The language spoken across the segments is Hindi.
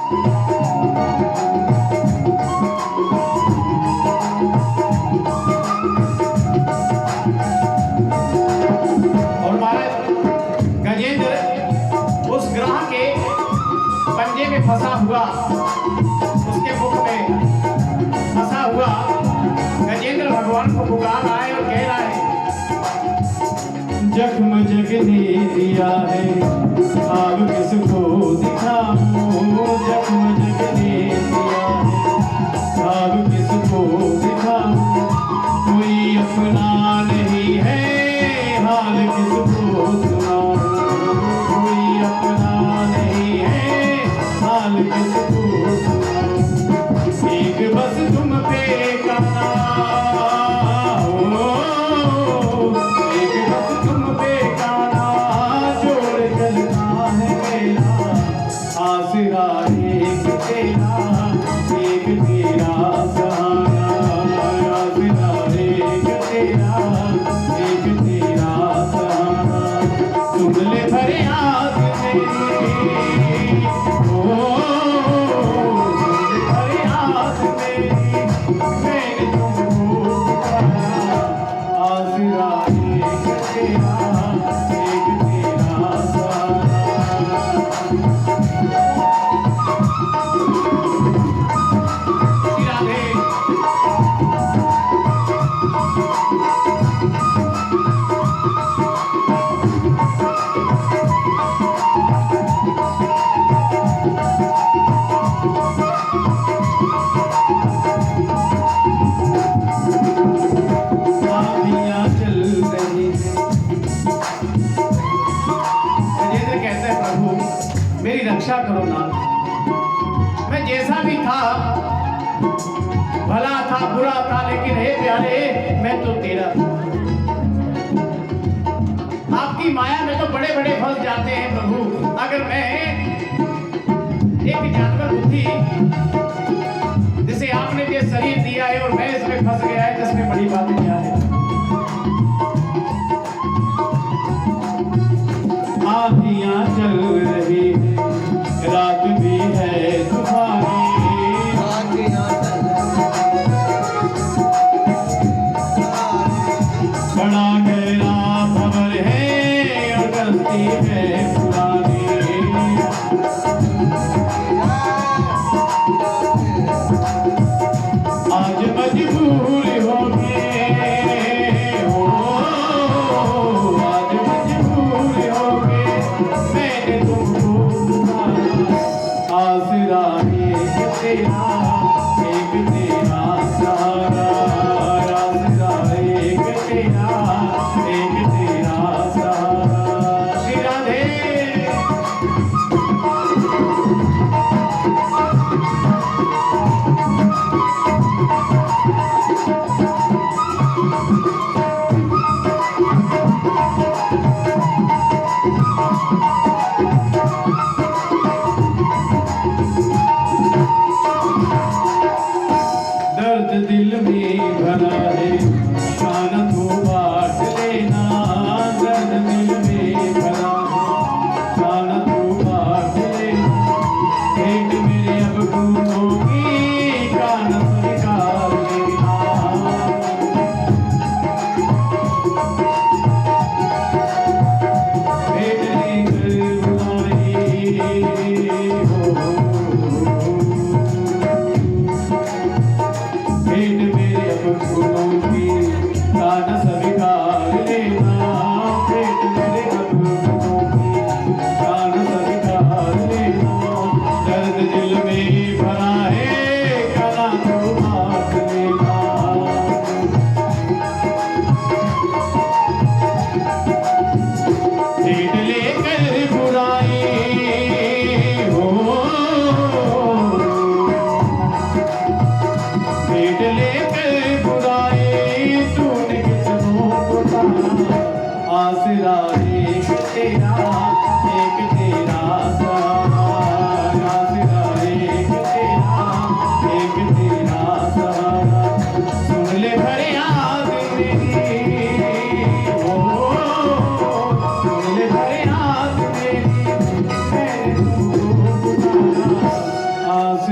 और महाराज गजेंद्र उस ग्रह के पंजे में फंसा हुआ, उसके मुख में फंसा हुआ गजेंद्र भगवान को पुकार रहा है और कह रहा है, जख्म जग ने दिया है अब किसको दिखाऊं, जख्म जग ने दिया है अब किसको दिखाऊं, कोई अपना नहीं है हाल किसको सुनाऊं, कोई अपना नहीं है हाल किसको सुनाऊं, एक बस तुम पे काना हो, एक बस तुम पे काना जोड़ चलना है मेरा, आसरा एक तेरा एक तेरा सहारा, आसरा एक तेरा एक तेरा सहारा, सुन ले फरियाद मेरी, ओ सुन ले फरियाद मेरी, मैंने तुमको पुकारा, आसरा एक तेरा एक तेरा सहारा। श्री राधे। आँधियाँ चल रही हैं, गजेंद्र कहते हैं, प्रभु मेरी रक्षा करो नाथ, मैं जैसा भी था, भला था बुरा था, लेकिन हे प्यारे मैं तो तेरा, आपकी माया में तो बड़े बड़े फंस जाते हैं प्रभु, अगर मैं एक जानवर बुद्धि जिसे आपने ये शरीर दिया है और मैं इसमें फंस गया है, जिसमें बड़ी बात क्या है। आँधियाँ चल रही हैं, रात भी है तूफानी, बड़ा गहरा भंवर है और गलती है पुरानी, आज मजबूर हो गए हो, आज मजबूर हो गए, मैंने तुमको पुकारा, आसरा एक तेरा एक तेरा सहारा, आसरा एक तेरा एक तेरा सहारा। श्री राधे। दर्द दिल में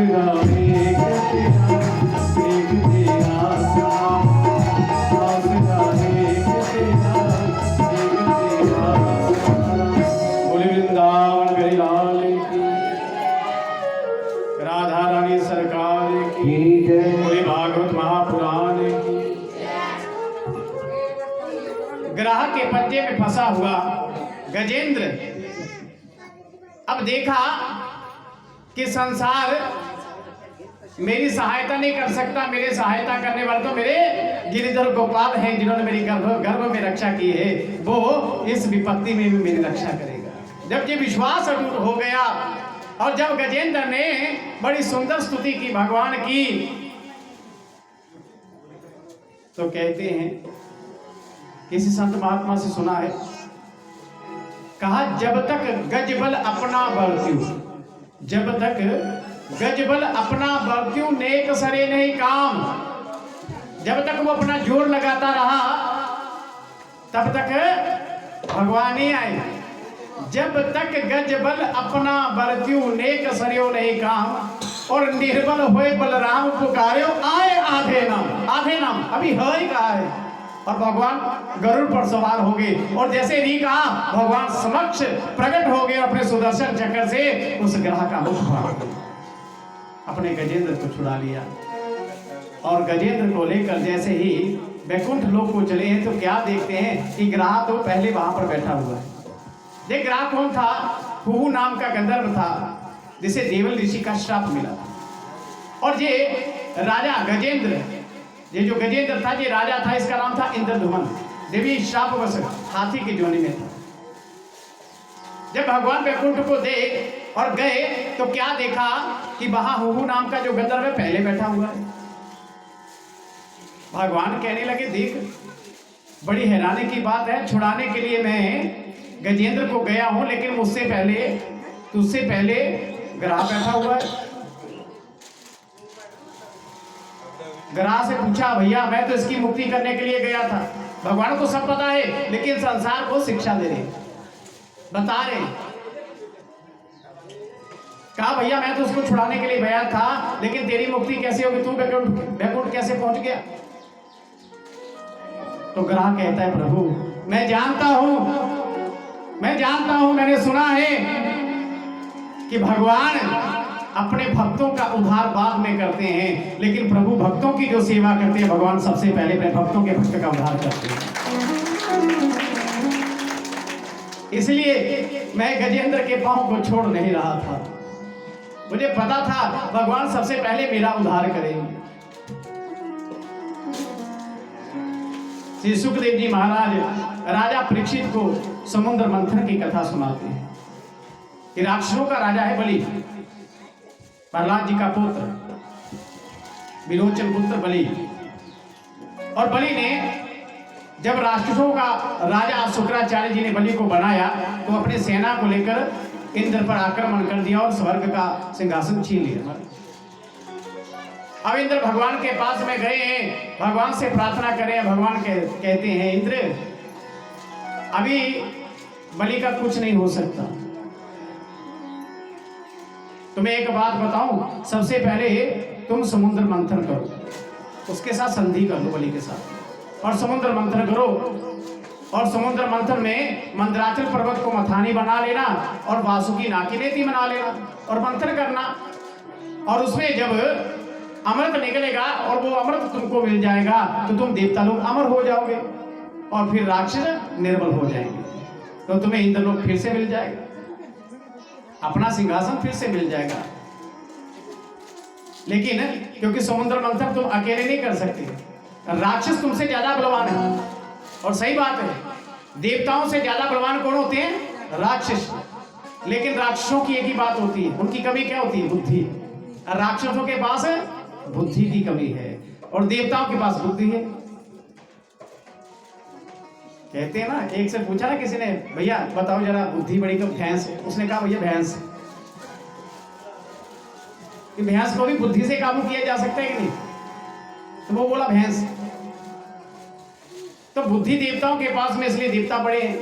आसरा एक तेरा, एक तेरा आसरा एक तेरा, एक तेरा। बोले वृंदावन बिहारी लाल की, राधा रानी सरकार की, बोले भागवत महापुराण की। ग्राहक के पंजे में फंसा हुआ गजेंद्र अब देखा कि संसार मेरी सहायता नहीं कर सकता, मेरे सहायता करने वाले तो मेरे गिरिधर गोपाल हैं जिन्होंने मेरी गर्भ में रक्षा की है, वो इस विपत्ति में भी मेरी रक्षा करेगा। जब ये विश्वास अटूट हो गया और जब गजेंद्र ने बड़ी सुंदर स्तुति की भगवान की, तो कहते हैं किसी संत महात्मा से सुना है, कहा जब तक गजबल अपना बरत्यू, जब तक गजबल अपना बरत्यू नेक सरे नहीं काम, जब तक वो अपना जोर लगाता रहा तब तक भगवान ही आए। जब तक गजबल अपना बरत्यू नेक सरियो नहीं काम और निर्बल होए बलराम पुकार्यो आए आधे नाम अभी है ही कहा है। और भगवान गरुड़ पर सवार हो गए और जैसे नहीं कहा भगवान समक्ष प्रकट हो गए, अपने सुदर्शन चक्र से उस ग्रह का मुख फाड़ अपने गजेंद्र को छुड़ा लिया। और गजेंद्र को लेकर जैसे ही वैकुंठ लोक को चले हैं तो क्या देखते हैं कि ग्रह तो पहले वहां पर बैठा हुआ है। देख ग्रह कौन था? हुहू नाम का गंधर्व था जिसे देवल ऋषि का श्राप मिला। और ये राजा गजेंद्र, ये जो गजेंद्र था ये राजा था, इसका नाम था इंद्रधुमन। देवी श्रापवश हाथी की जोनी में था। जब भगवान वैकुंठ को देख और गए तो क्या देखा कि वहां हुहू नाम का जो गंधर्व है पहले बैठा हुआ है। भगवान कहने लगे देख बड़ी हैरानी की बात है, छुड़ाने के लिए मैं गजेंद्र को गया हूं लेकिन मुझसे पहले तुझसे पहले ग्रह बैठा हुआ है। ग्रह से पूछा भैया मैं तो इसकी मुक्ति करने के लिए गया था। भगवान को सब पता है लेकिन संसार को शिक्षा दे रहे, बता रहे। कहा भैया मैं तो उसको छुड़ाने के लिए गया था लेकिन तेरी मुक्ति कैसे होगी, तू वैकुंठ कैसे पहुंच गया? तो ग्रह कहता है प्रभु मैं जानता हूं, मैंने सुना है कि भगवान अपने भक्तों का उद्धार बाद में करते हैं, लेकिन प्रभु भक्तों की जो सेवा करते हैं भगवान सबसे पहले अपने भक्तों के भक्त का उद्धार करते हैं। इसलिए मैं गजेंद्र के पांव को छोड़ नहीं रहा था, मुझे पता था भगवान सबसे पहले मेरा उद्धार करेंगे। श्री सुखदेव जी महाराज राजा परीक्षित को समुद्र मंथन की कथा सुनाते हैं कि राक्षसों का राजा है बलि, प्रहलाद जी का पुत्र, विरोचन पुत्र बलि। और बलि ने जब राक्षसों का राजा शुक्राचार्य जी ने बलि को बनाया तो अपने सेना को लेकर इंद्र पर आक्रमण कर दिया और स्वर्ग का सिंहासन छीन लिया। अब इंद्र भगवान के पास में गए हैं, भगवान से प्रार्थना करें। भगवान कहते हैं इंद्र अभी बलि का कुछ नहीं हो सकता, तुम्हें एक बात बताऊं, सबसे पहले तुम समुद्र मंथन करो, उसके साथ संधि कर लो बलि के साथ, और समुद्र मंथन करो। और समुद्र मंथन में मंदराचल पर्वत को मथानी बना लेना और वासुकी नाकी नेति बना लेना और मंथन करना। और उसमें जब अमृत निकलेगा और वो अमृत तुमको मिल जाएगा तो तुम देवता लोग अमर हो जाओगे और फिर राक्षस निर्बल हो जाएंगे, तो तुम्हें इंद्रलोक फिर से मिल जाएगा, अपना सिंहासन फिर से मिल जाएगा। लेकिन क्योंकि समुद्र मंथन तुम अकेले नहीं कर सकते, राक्षस तुमसे ज्यादा बलवान है। और सही बात है, देवताओं से ज्यादा बलवान कौन होते हैं? राक्षस। लेकिन राक्षसों की एक ही बात होती है, उनकी कमी क्या होती है? बुद्धि। राक्षसों के पास बुद्धि की कमी है और देवताओं के पास बुद्धि है। कहते हैं ना, एक से पूछा ना किसी ने, भैया बताओ जरा बुद्धि बड़ी तो भैंस है। उसने कहा भैया भैंस। कि भैंस को भी बुद्धि से काबू किया जा सकता है कि नहीं? तो वो बोला भैंस। तो बुद्धि देवताओं के पास में, इसलिए देवता बड़े हैं।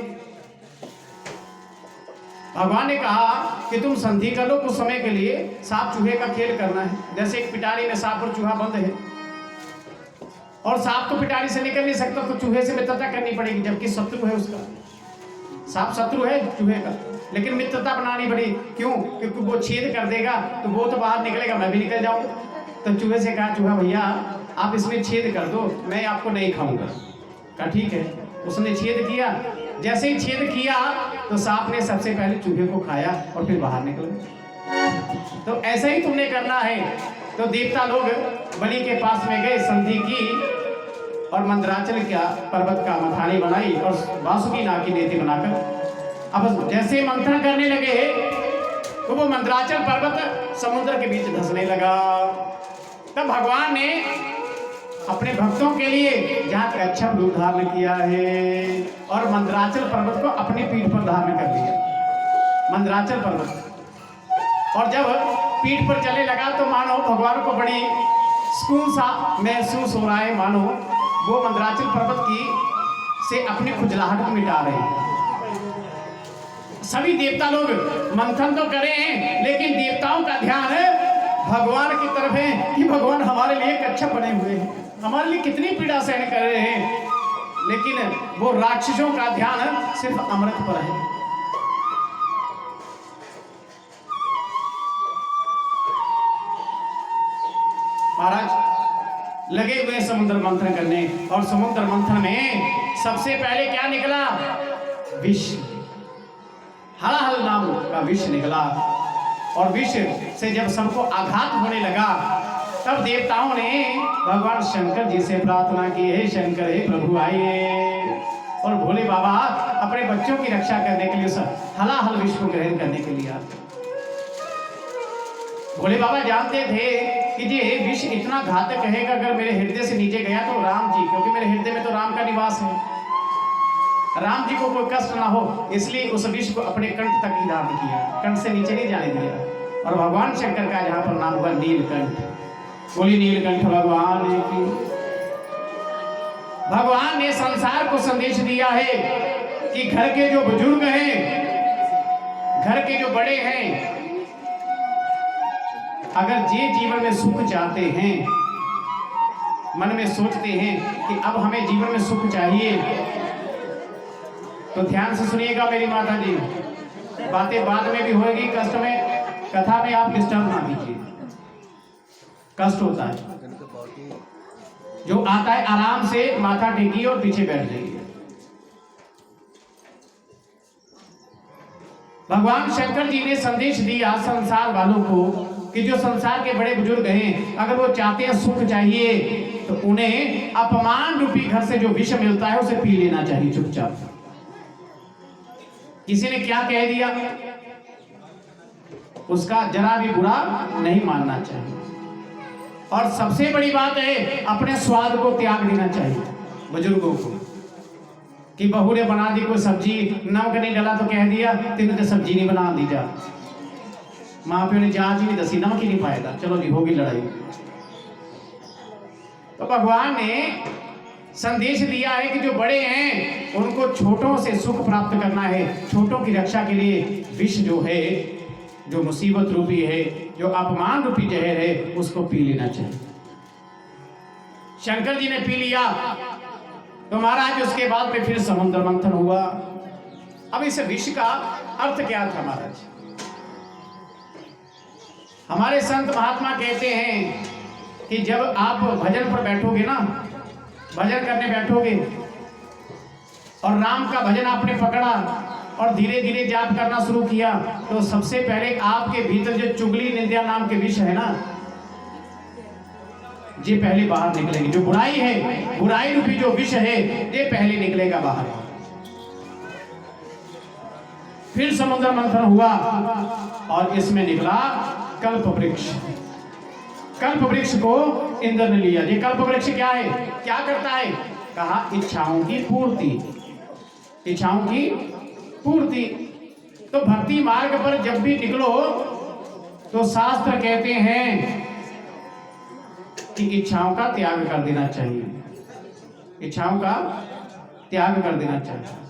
भगवान ने कहा कि तुम संधि कर लो, कुछ समय के लिए सांप चूहे का खेल करना है। जैसे एक पिटारी में सांप और चूहा बंद है, और सांप तो पिटारी से निकल नहीं सकता, तो चूहे से मित्रता करनी पड़ेगी, जबकि शत्रु है उसका। सांप शत्रु है चूहे का, लेकिन मित्रता बनानी पड़ी। क्यों? क्योंकि वो छेद कर देगा तो वो तो बाहर निकलेगा, मैं भी निकल जाऊंगा। तो चूहे से कहा, चूहा भैया आप इसमें छेद कर दो, मैं आपको नहीं खाऊंगा। कहा ठीक है। उसने छेद किया। जैसे ही छेद किया तो सांप ने सबसे पहले चूहे को खाया और फिर बाहर निकल गया। तो ऐसा ही तुमने करना है। तो देवता लोग बलि के पास में गए, संधि की, और मंदराचल का पर्वत का मथानी बनाई और वासुकी नाग की नेति बनाकर अब जैसे मंथन करने लगे तो वो मंदराचल पर्वत समुद्र के बीच धंसने लगा। तब भगवान ने अपने भक्तों के लिए जहाँ कच्छप रूप धारण किया है और मंदराचल पर्वत को अपनी पीठ पर धारण कर लिया। मंदराचल पर्वत, और जब पीठ पर चलने लगा तो मानो भगवान को बड़ी सुकून सा महसूस हो रहा है, मानो वो मंदराचल पर्वत की से अपनी खुजलाहट को मिटा रहे हैं। सभी देवता लोग मंथन तो करे हैं, लेकिन देवताओं का ध्यान भगवान की तरफ है कि भगवान हमारे लिए कच्छप बने हुए हैं, हमारे लिए कितनी पीड़ा सहन कर रहे हैं। लेकिन वो राक्षसों का ध्यान सिर्फ अमृत पर है। महाराज लगे हुए समुद्र मंथन करने, और समुद्र मंथन में सबसे पहले क्या निकला? विष। हलाहल नाम का विष निकला, और विष से जब सबको आघात होने लगा तब देवताओं ने भगवान शंकर जी से प्रार्थना की, हे शंकर, हे प्रभु आइए। और भोले बाबा अपने बच्चों की रक्षा करने के लिए उस हलाहल विष को ग्रहण करने के लिए आते। भोले बाबा जानते थे कि ये विष इतना घातक है कि अगर मेरे हृदय से नीचे गया तो राम जी, क्योंकि मेरे हृदय में तो राम का निवास है, राम जी को कोई कष्ट ना हो, इसलिए उस विष को अपने कंठ तक ही धारण किया, कंठ से नीचे नहीं जाने दिया। और भगवान शंकर का जहां पर नाम हुआ नीलकंठ। बोली नीलकंठ भगवान की। भगवान ने संसार को संदेश दिया है कि घर के जो बुजुर्ग हैं, घर के जो बड़े हैं, अगर जे जीवन में सुख चाहते हैं, मन में सोचते हैं कि अब हमें जीवन में सुख चाहिए, तो ध्यान से सुनिएगा मेरी माता जी, बातें बाद में भी होगी, कष्ट में, कथा में आप डिस्टर्ब ना कीजिए, कष्ट होता है। जो आता है आराम से माथा टेकिए और पीछे बैठ जाइए। भगवान शंकर जी ने संदेश दिया संसार वालों को कि जो संसार के बड़े बुजुर्ग हैं, अगर वो चाहते हैं सुख चाहिए तो उन्हें अपमान रूपी घर से जो विष मिलता है उसे पी लेना चाहिए चुपचाप। किसी ने क्या कह दिया उसका जरा भी बुरा नहीं मानना चाहिए। और सबसे बड़ी बात है अपने स्वाद को त्याग देना चाहिए बुजुर्गों को, कि बहू ने बना दी कोई सब्जी, नमक नहीं डाला तो कह दिया तेने तो सब्जी नहीं बना दी, जा माँ प्यो ने जांच ही नहीं दसी, नमक ही नहीं पाएगा, चलो जी होगी लड़ाई। तो भगवान ने संदेश दिया है कि जो बड़े हैं उनको छोटों से सुख प्राप्त करना है, छोटों की रक्षा के लिए विष जो है, जो मुसीबत रूपी है, जो अपमान रूपी जहर है, उसको पी लेना चाहिए। शंकर जी ने पी लिया तो महाराज उसके बाद में फिर समुद्र मंथन हुआ। अब इस विष का अर्थ क्या था महाराज? हमारे संत महात्मा कहते हैं कि जब आप भजन पर बैठोगे ना, भजन करने बैठोगे और राम का भजन आपने पकड़ा और धीरे धीरे जाप करना शुरू किया, तो सबसे पहले आपके भीतर जो चुगली निंदा नाम के विष है ना, ये पहले बाहर निकलेंगे। जो बुराई है, बुराई रूपी जो विष है, ये पहले निकलेगा बाहर। फिर समुद्र मंथन हुआ और इसमें निकला कल्प वृक्ष। कल्प वृक्ष को इंद्र ने लिया। ये कल्प वृक्ष क्या है, क्या करता है? कहा इच्छाओं की पूर्ति, इच्छाओं की पूर्ति। तो भक्ति मार्ग पर जब भी निकलो तो शास्त्र कहते हैं कि इच्छाओं का त्याग कर देना चाहिए, इच्छाओं का त्याग कर देना चाहिए।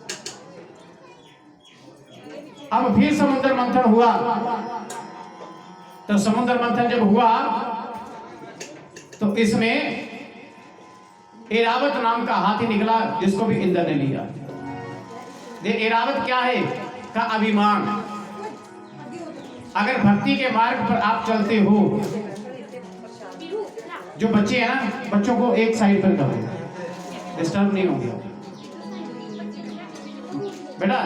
अब फिर समुद्र मंथन हुआ। तो समुद्र मंथन जब हुआ तो इसमें ऐरावत नाम का हाथी निकला, जिसको भी इंद्र ने लिया। ऐरावत क्या है? का अभिमान। अगर भक्ति के मार्ग पर आप चलते हो, जो बच्चे हैं ना, बच्चों को एक साइड पर करो, डिस्टर्ब नहीं होंगे बेटा।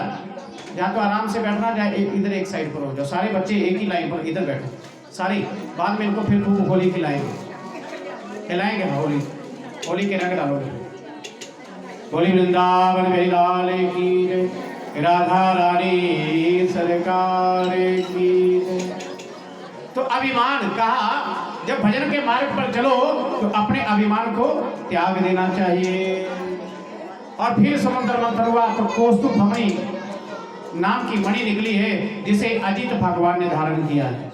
या तो आराम से बैठना, जाए इधर एक साइड पर हो जाओ। सारे बच्चे एक ही लाइन पर इधर बैठो सारी। बाद में इनको फिर खूब होली खिलाएंगे होली, होली के रंग डालोगे। होली वृंदावन मेरी लाल की जय, राधा रानी सरकार की जय। तो अभिमान कहा, जब भजन के मार्ग पर चलो तो अपने अभिमान को त्याग देना चाहिए। और फिर समुद्र मंथन हुआ तो कौस्तुभ भमणी नाम की मणि निकली है, जिसे अजित भगवान ने धारण किया है।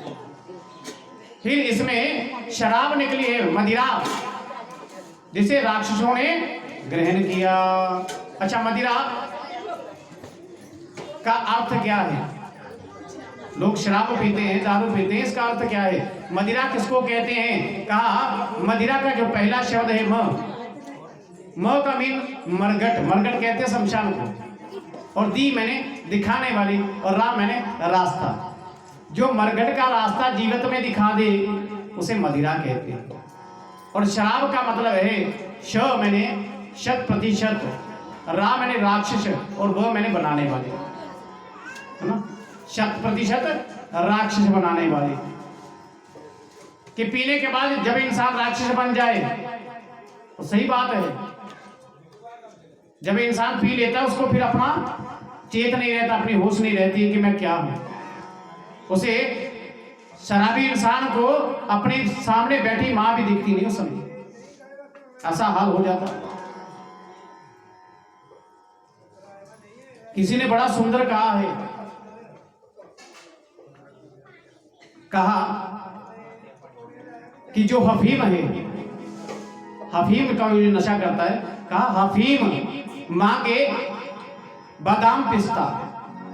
फिर इसमें शराब निकली है, मदिरा, जिसे राक्षसों ने ग्रहण किया। अच्छा, मदिरा का अर्थ क्या है? लोग शराब पीते हैं, दारू पीते हैं, इसका अर्थ क्या है? मदिरा किसको कहते हैं? कहा मदिरा का जो पहला शब्द है म का मीन मरगट, मरगट कहते हैं शमशान को, और दी मैंने दिखाने वाली, और रा मैंने रास्ता। जो मरगट का रास्ता जीवित में दिखा दे उसे मदिरा कहते हैं। और शराब का मतलब है श मैंने 100%, रा मैंने राक्षस, और वो मैंने बनाने वाले, है ना, 100% राक्षस बनाने वाले। कि पीने के बाद जब इंसान राक्षस बन जाए तो सही बात है। जब इंसान पी लेता है उसको फिर अपना चेत नहीं रहता, अपनी होश नहीं रहती कि मैं क्या हूं। उसे शराबी इंसान को अपने सामने बैठी मां भी दिखती नहीं उस समय, ऐसा हाल हो जाता। किसी ने बड़ा सुंदर कहा है, कहा कि जो हफीम है, हफीम का जो नशा करता है, कहा हफीम मांगे बादाम पिस्ता,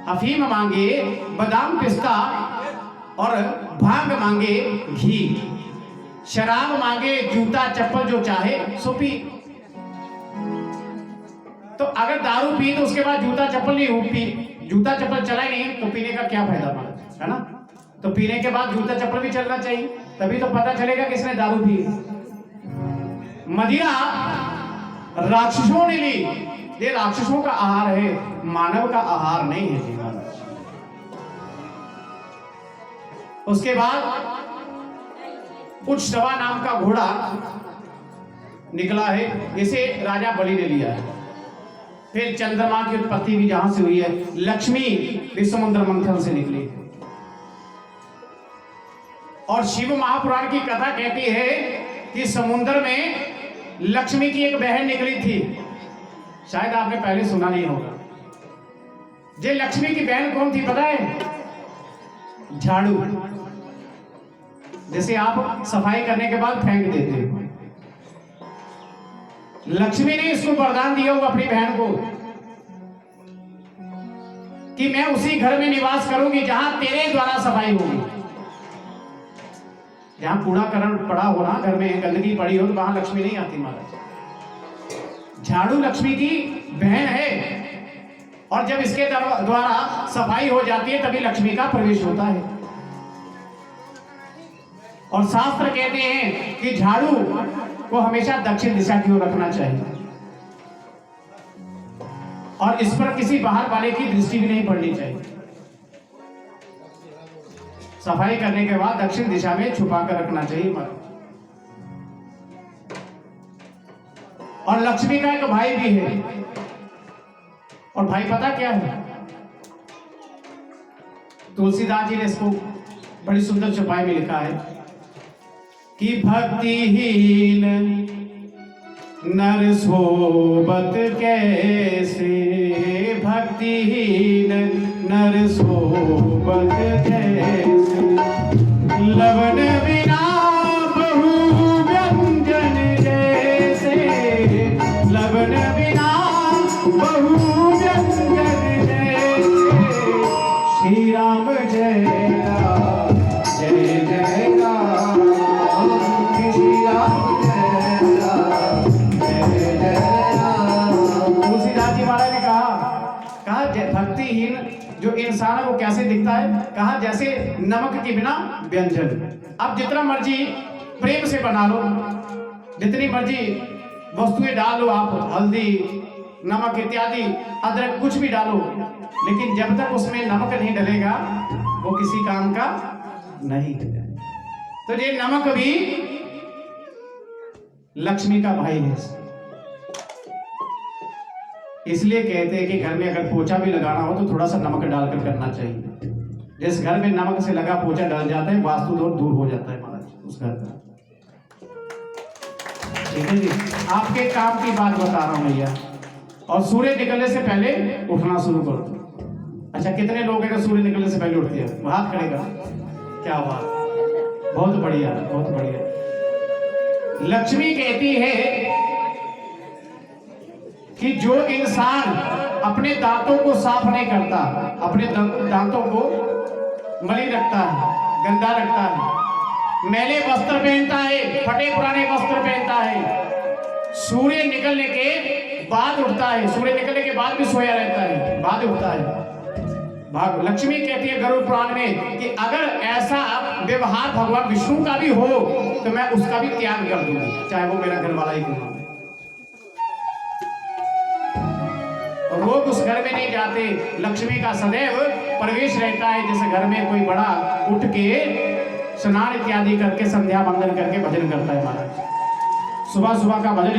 हफीम मांगे बादाम पिस्ता, और भांग मांगे घी, शराब मांगे जूता चप्पल, जो चाहे सो पी। तो अगर दारू पी तो उसके बाद जूता चप्पल नहीं पी, जूता चप्पल चला ही नहीं तो पीने का क्या फायदा हमारा, है ना। तो पीने के बाद जूता चप्पल भी चलना चाहिए, तभी तो पता चलेगा किसने दारू पी। मदिरा राक्षसों ने ली, ये राक्षसों का आहार है, मानव का आहार नहीं है जीवन। उसके बाद उच्चवा नाम का घोड़ा निकला है, इसे राजा बलि ने लिया है। फिर चंद्रमा की उत्पत्ति भी जहां से हुई है, लक्ष्मी भी समुद्र मंथन से निकली। और शिव महापुराण की कथा कहती है कि समुद्र में लक्ष्मी की एक बहन निकली थी, शायद आपने पहले सुना नहीं होगा। ये लक्ष्मी की बहन कौन थी पता है? झाड़ू, जैसे आप सफाई करने के बाद फेंक देते हो। लक्ष्मी ने इसको वरदान दिया हुआ अपनी बहन को कि मैं उसी घर में निवास करूंगी जहां तेरे द्वारा सफाई होगी। जहां कूड़ा करण पड़ा हो ना, घर में गंदगी पड़ी हो, तो वहां लक्ष्मी नहीं आती महाराज। झाड़ू लक्ष्मी की बहन है, और जब इसके द्वारा सफाई हो जाती है तभी लक्ष्मी का प्रवेश होता है। और शास्त्र कहते हैं कि झाड़ू को हमेशा दक्षिण दिशा की ओर रखना चाहिए, और इस पर किसी बाहर वाले की दृष्टि भी नहीं पड़नी चाहिए। सफाई करने के बाद दक्षिण दिशा में छुपा कर रखना चाहिए। और लक्ष्मी का एक भाई भी है, और भाई पता क्या है? तुलसीदास जी ने इसको बड़ी सुंदर चौपाई में लिखा है कि भक्तिहीन नर सोबत कैसे, भक्तिहीन नर सोबत कैसे, लवन बिना बहु व्यंजन जैसे, लवन बिना बहु व्यंजन जैसे, जो इंसान है वो कैसे दिखता है? कहा जैसे नमक के बिना व्यंजन। अब जितना मर्जी प्रेम से बना लो, जितनी मर्जी वस्तुएं डाल लो आप, हल्दी, नमक इत्यादि, अदरक, कुछ भी डालो, लेकिन जब तक उसमें नमक नहीं डलेगा वो किसी काम का नहीं है। तो ये नमक भी लक्ष्मी का भाई है। इसलिए कहते हैं कि घर में अगर पोछा भी लगाना हो तो थोड़ा सा नमक डालकर करना चाहिए। जिस घर में नमक से लगा पोछा डल जाता है, वास्तु दोष दूर हो जाता है महाराज उस घर का। ठीक है जी, आपके काम की बात बता रहा हूं भैया। और सूर्य निकलने से पहले उठना शुरू कर दो। अच्छा, कितने लोग हैं सूर्य निकलने से पहले उठते हैं? हाथ खड़े कर। क्या बात, बहुत बढ़िया, बहुत बढ़िया। लक्ष्मी कहती है कि जो इंसान अपने दांतों को साफ नहीं करता, अपने दांतों को मलिन रखता है, गंदा रखता है, मैले वस्त्र पहनता है, फटे पुराने वस्त्र पहनता है, सूर्य निकलने के बाद उठता है, सूर्य निकलने के बाद भी सोया रहता है, बाद उठता है, भाग लक्ष्मी कहती है गरुड़ पुराण में कि अगर ऐसा व्यवहार भगवान विष्णु का भी हो तो मैं उसका भी त्याग कर दूंगी, चाहे वो मेरा घर वाला ही क्यों ना। लोग उस घर में नहीं जाते, लक्ष्मी का सदैव प्रवेश रहता है। जैसे घर में कोई बड़ा उठ के स्नान इत्यादि करके संध्या वंदन करके भजन करता है महाराज, सुबह सुबह का भजन